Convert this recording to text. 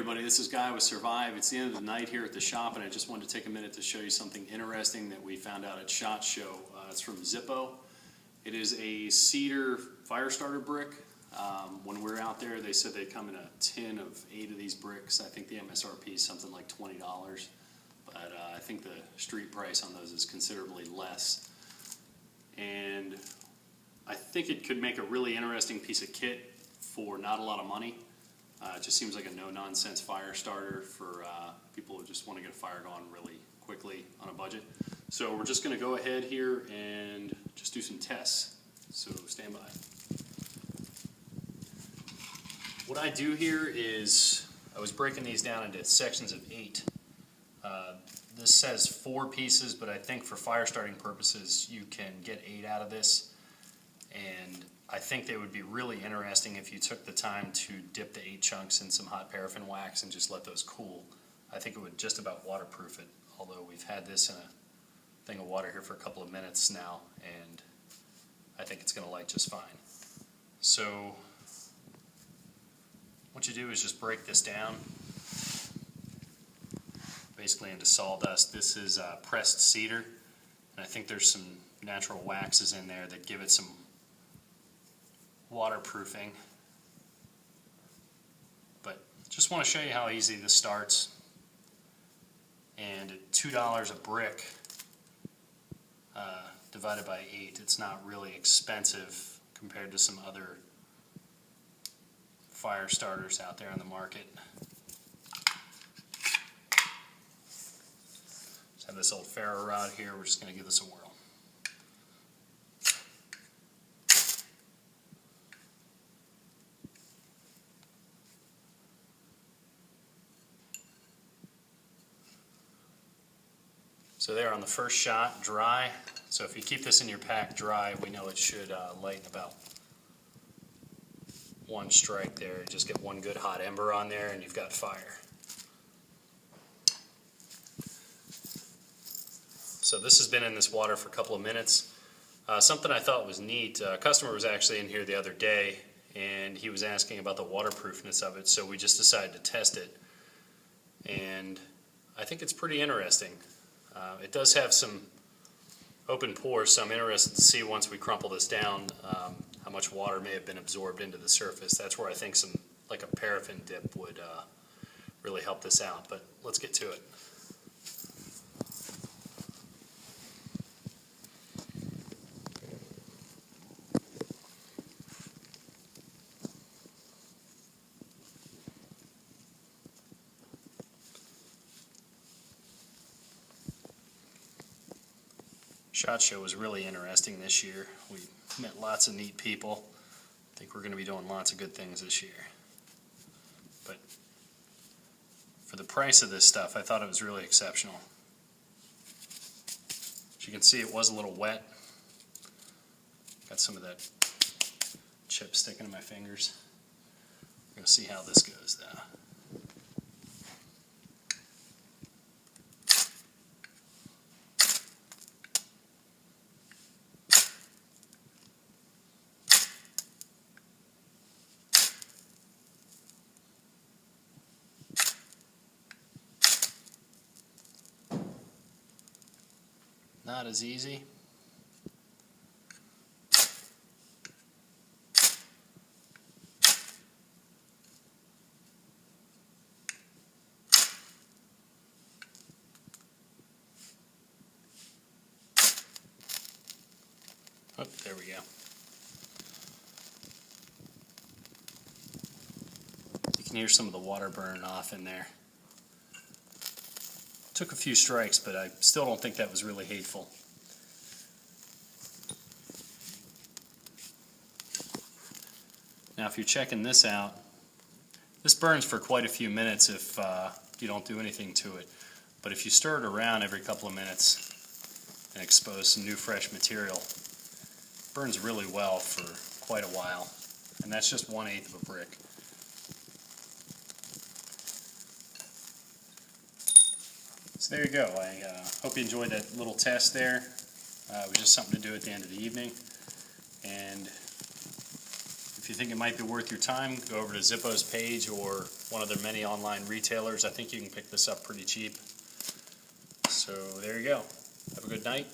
everybody, this is Guy with Survive. It's the end of the night here at the shop, and I just wanted to take a minute to show you something interesting that we found out at SHOT Show. It's from Zippo. It is a cedar fire starter brick. When we were out there, they said they come in a tin of 8 of these bricks. I think the MSRP is something like $20, but I think the street price on those is considerably less. And I think it could make a really interesting piece of kit for not a lot of money. It just seems like a no-nonsense fire starter for people who just want to get a fire going really quickly on a budget. So we're just going to go ahead here and just do some tests. So stand by. What I do here is I was breaking these down into sections of 8. This says 4 pieces, but I think for fire starting purposes you can get 8 out of this. And I think they would be really interesting if you took the time to dip the 8 chunks in some hot paraffin wax and just let those cool. I think it would just about waterproof it, although we've had this in a thing of water here for a couple of minutes now, and I think it's going to light just fine. So what you do is just break this down basically into sawdust. This is pressed cedar, and I think there's some natural waxes in there that give it some waterproofing. But just want to show you how easy this starts. And at $2 a brick divided by 8, it's not really expensive compared to some other fire starters out there on the market. Just have this old ferro rod here. We're just going to give this a whirl. So there on the first shot, dry. So if you keep this in your pack dry, we know it should light in about 1 strike there. Just get 1 good hot ember on there and you've got fire. So this has been in this water for a couple of minutes. Something I thought was neat, a customer was actually in here the other day and he was asking about the waterproofness of it, so we just decided to test it. And I think it's pretty interesting. It does have some open pores, so I'm interested to see once we crumple this down how much water may have been absorbed into the surface. That's where I think some, like a paraffin dip would really help this out, but let's get to it. SHOT Show was really interesting this year. We met lots of neat people. I think we're going to be doing lots of good things this year. But for the price of this stuff, I thought it was really exceptional. As you can see, it was a little wet. Got some of that chip sticking in my fingers. We're going to see how this goes though. Not as easy. Oh, there we go. You can hear some of the water burning off in there. Took a few strikes, but I still don't think that was really hateful. Now if you're checking this out, this burns for quite a few minutes if you don't do anything to it. But if you stir it around every couple of minutes and expose some new fresh material, it burns really well for quite a while. And that's just 1/8 of a brick. So there you go. I hope you enjoyed that little test there. It was just something to do at the end of the evening. And if If you think it might be worth your time, go over to Zippo's page or one of their many online retailers. I think you can pick this up pretty cheap. So there you go. Have a good night.